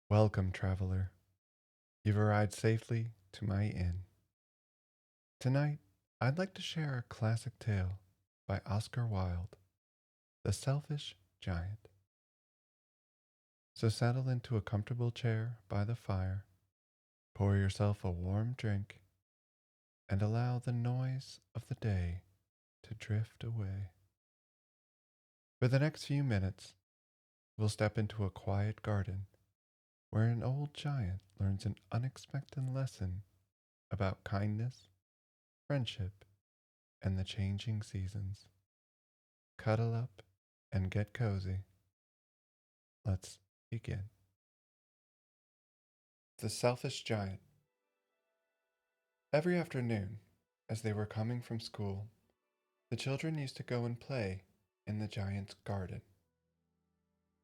Welcome, traveler. You've arrived safely to my inn. Tonight, I'd like to share a classic tale by Oscar Wilde, The Selfish Giant. So settle into a comfortable chair by the fire, pour yourself a warm drink, and allow the noise of the day to drift away. For the next few minutes, we'll step into a quiet garden where an old giant learns an unexpected lesson about kindness, friendship, and the changing seasons. Cuddle up and get cozy. Let's begin. The Selfish Giant. Every afternoon, as they were coming from school, the children used to go and play in the giant's garden.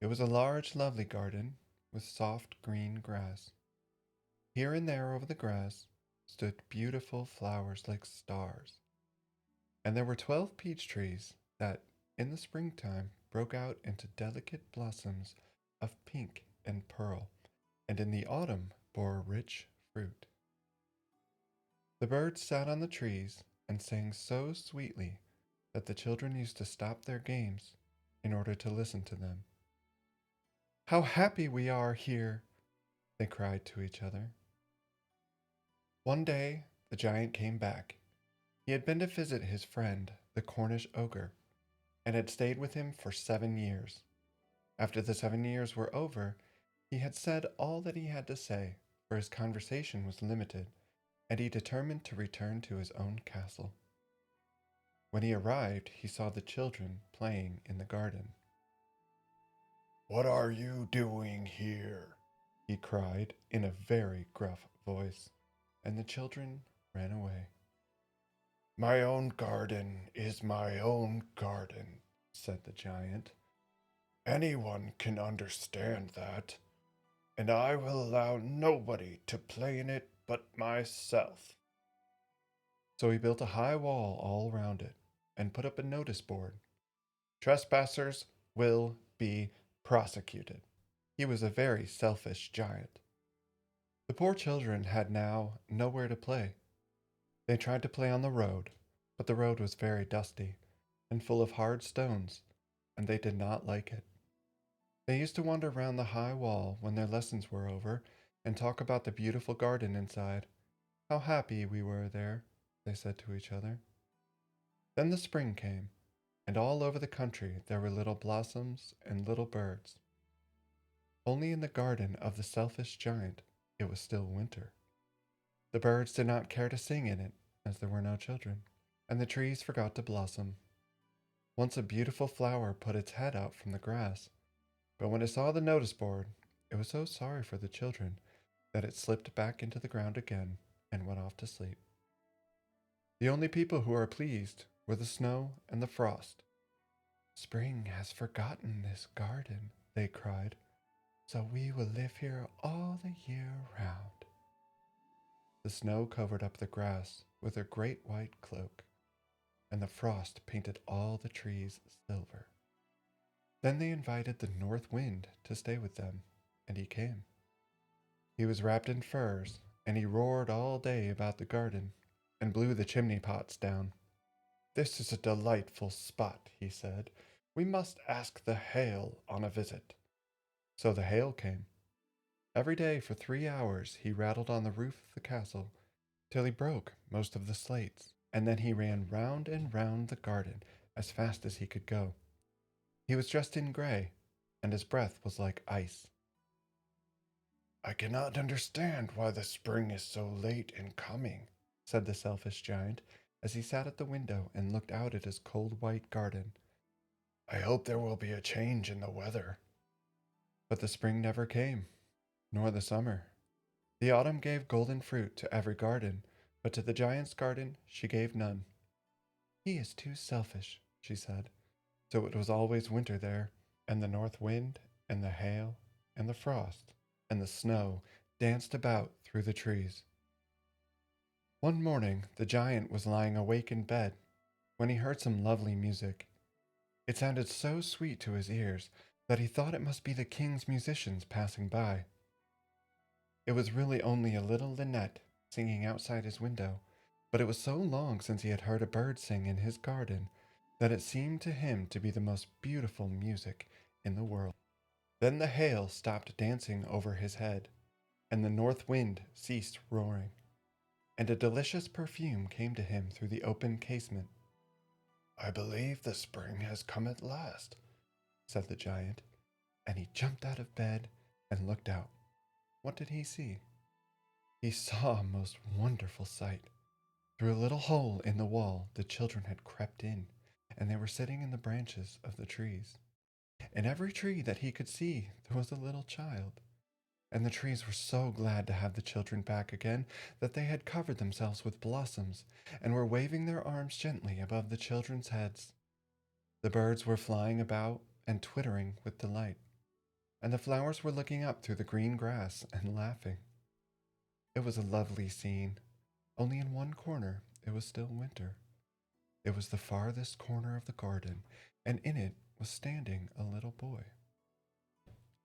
It was a large, lovely garden with soft green grass. Here and there over the grass stood beautiful flowers like stars, and there were 12 peach trees that, in the springtime, broke out into delicate blossoms of pink and pearl, and in the autumn bore rich fruit. The birds sat on the trees and sang so sweetly that the children used to stop their games in order to listen to them. How happy we are here! They cried to each other. One day the giant came back. He had been to visit his friend, the Cornish ogre, and had stayed with him for 7 years. After the 7 years were over, he had said all that he had to say, for his conversation was limited, and he determined to return to his own castle. When he arrived, he saw the children playing in the garden. "What are you doing here?" he cried in a very gruff voice, and the children ran away. "My own garden is my own garden," said the giant. "Anyone can understand that, and I will allow nobody to play in it but myself." So he built a high wall all round it and put up a notice board. Trespassers will be prosecuted. He was a very selfish giant. The poor children had now nowhere to play. They tried to play on the road, but the road was very dusty and full of hard stones, and they did not like it. They used to wander round the high wall when their lessons were over and talk about the beautiful garden inside. How happy we were there, they said to each other. Then the spring came, and all over the country there were little blossoms and little birds. Only in the garden of the selfish giant it was still winter. The birds did not care to sing in it, as there were no children, and the trees forgot to blossom. Once a beautiful flower put its head out from the grass, but when it saw the notice board, it was so sorry for the children that it slipped back into the ground again and went off to sleep. The only people who were pleased were the snow and the frost. "Spring has forgotten this garden," they cried, "so we will live here all the year round." The snow covered up the grass with her great white cloak, and the frost painted all the trees silver. Then they invited the north wind to stay with them, and he came. He was wrapped in furs, and he roared all day about the garden and blew the chimney pots down. "This is a delightful spot," he said. "We must ask the hail on a visit." So the hail came. Every day for 3 hours he rattled on the roof of the castle till he broke most of the slates, and then he ran round and round the garden as fast as he could go. He was dressed in gray, and his breath was like ice. "I cannot understand why the spring is so late in coming," said the selfish giant as he sat at the window and looked out at his cold white garden. "I hope there will be a change in the weather." But the spring never came, nor the summer. The autumn gave golden fruit to every garden, but to the giant's garden she gave none. "He is too selfish," she said. So it was always winter there, and the north wind, and the hail, and the frost, and the snow danced about through the trees. One morning the giant was lying awake in bed when he heard some lovely music. It sounded so sweet to his ears that he thought it must be the king's musicians passing by. It was really only a little linnet singing outside his window, but it was so long since he had heard a bird sing in his garden that it seemed to him to be the most beautiful music in the world. Then the hail stopped dancing over his head, and the north wind ceased roaring, and a delicious perfume came to him through the open casement. "I believe the spring has come at last," said the giant, and he jumped out of bed and looked out. What did he see? He saw a most wonderful sight. Through a little hole in the wall, the children had crept in, and they were sitting in the branches of the trees. In every tree that he could see, there was a little child. And the trees were so glad to have the children back again that they had covered themselves with blossoms and were waving their arms gently above the children's heads. The birds were flying about and twittering with delight, and the flowers were looking up through the green grass and laughing. It was a lovely scene, only in one corner it was still winter. It was the farthest corner of the garden, and in it was standing a little boy.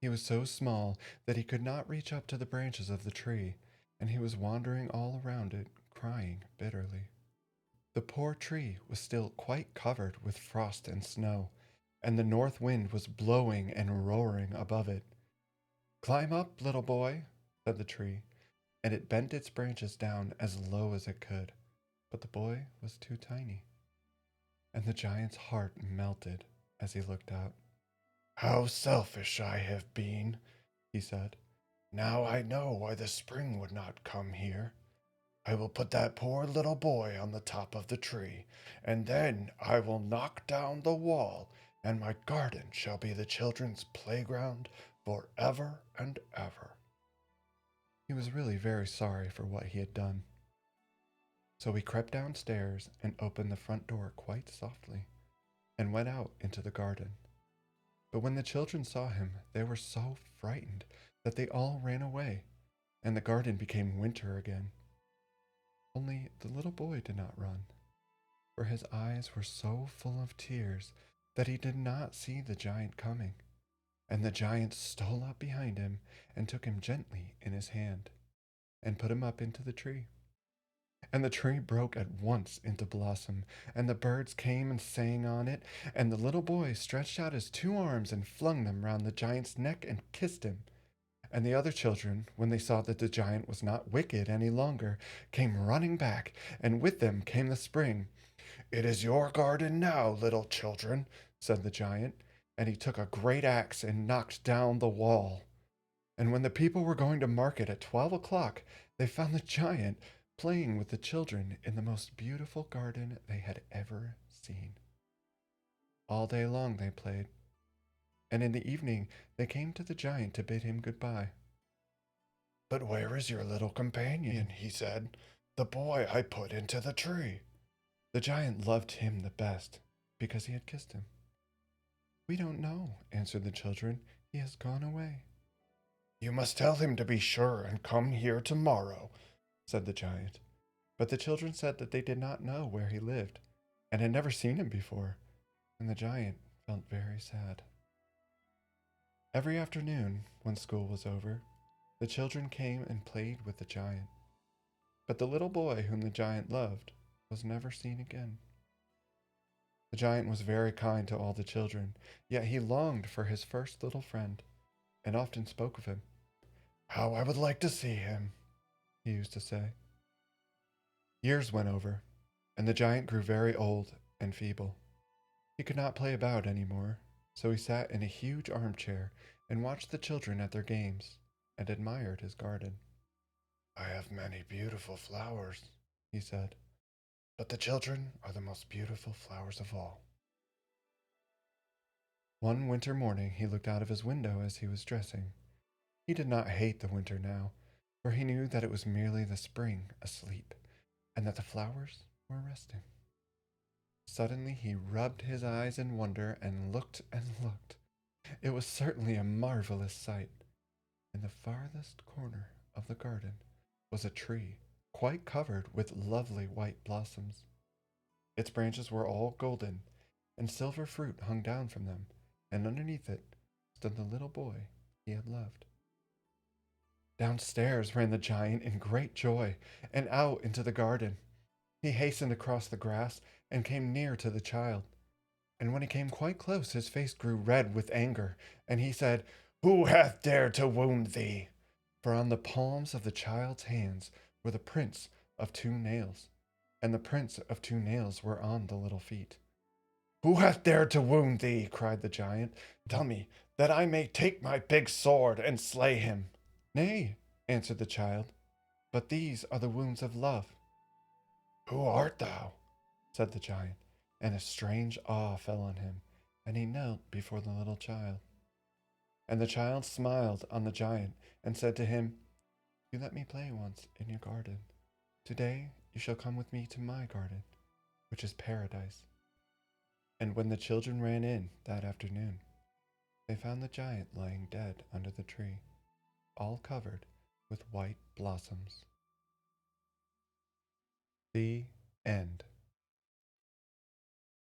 He was so small that he could not reach up to the branches of the tree, and he was wandering all around it, crying bitterly. The poor tree was still quite covered with frost and snow, and the north wind was blowing and roaring above it. "Climb up, little boy," said the tree, and it bent its branches down as low as it could, but the boy was too tiny. And the giant's heart melted as he looked out. "How selfish I have been," he said. "Now I know why the spring would not come here. I will put that poor little boy on the top of the tree, and then I will knock down the wall, and my garden shall be the children's playground forever and ever." He was really very sorry for what he had done. So he crept downstairs and opened the front door quite softly, and went out into the garden. But when the children saw him, they were so frightened that they all ran away, and the garden became winter again. Only the little boy did not run, for his eyes were so full of tears that he did not see the giant coming, and the giant stole up behind him and took him gently in his hand, and put him up into the tree. And the tree broke at once into blossom, and the birds came and sang on it, and the little boy stretched out his 2 arms and flung them round the giant's neck and kissed him. And the other children, when they saw that the giant was not wicked any longer, came running back, and with them came the spring. "It is your garden now, little children," said the giant, and he took a great axe and knocked down the wall. And when the people were going to market at 12 o'clock, they found the giant playing with the children in the most beautiful garden they had ever seen. All day long they played, and in the evening they came to the giant to bid him goodbye. "But where is your little companion?" he said. "The boy I put into the tree." The giant loved him the best because he had kissed him. "We don't know," answered the children. "He has gone away." "You must tell him to be sure and come here tomorrow," said the giant. But the children said that they did not know where he lived, and had never seen him before, and the giant felt very sad. Every afternoon, when school was over, the children came and played with the giant. But the little boy whom the giant loved was never seen again. The giant was very kind to all the children, yet he longed for his first little friend, and often spoke of him. "How I would like to see him," he used to say. Years went over, and the giant grew very old and feeble. He could not play about any more, so he sat in a huge armchair and watched the children at their games, and admired his garden. "I have many beautiful flowers," he said, "but the children are the most beautiful flowers of all." One winter morning he looked out of his window as he was dressing. He did not hate the winter now, for he knew that it was merely the spring asleep, and that the flowers were resting. Suddenly he rubbed his eyes in wonder and looked and looked. It was certainly a marvelous sight. In the farthest corner of the garden was a tree quite covered with lovely white blossoms. Its branches were all golden, and silver fruit hung down from them, and underneath it stood the little boy he had loved. Downstairs ran the giant in great joy, and out into the garden. He hastened across the grass and came near to the child. And when he came quite close, his face grew red with anger, and he said, "Who hath dared to wound thee?" For on the palms of the child's hands were the prints of 2 nails, and the prints of 2 nails were on the little feet. "Who hath dared to wound thee?" cried the giant. "Tell me, that I may take my big sword and slay him." "Nay," answered the child, "but these are the wounds of love." "Who art thou?" said the giant, and a strange awe fell on him, and he knelt before the little child. And the child smiled on the giant and said to him, "You let me play once in your garden. Today you shall come with me to my garden, which is paradise." And when the children ran in that afternoon, they found the giant lying dead under the tree, all covered with white blossoms. The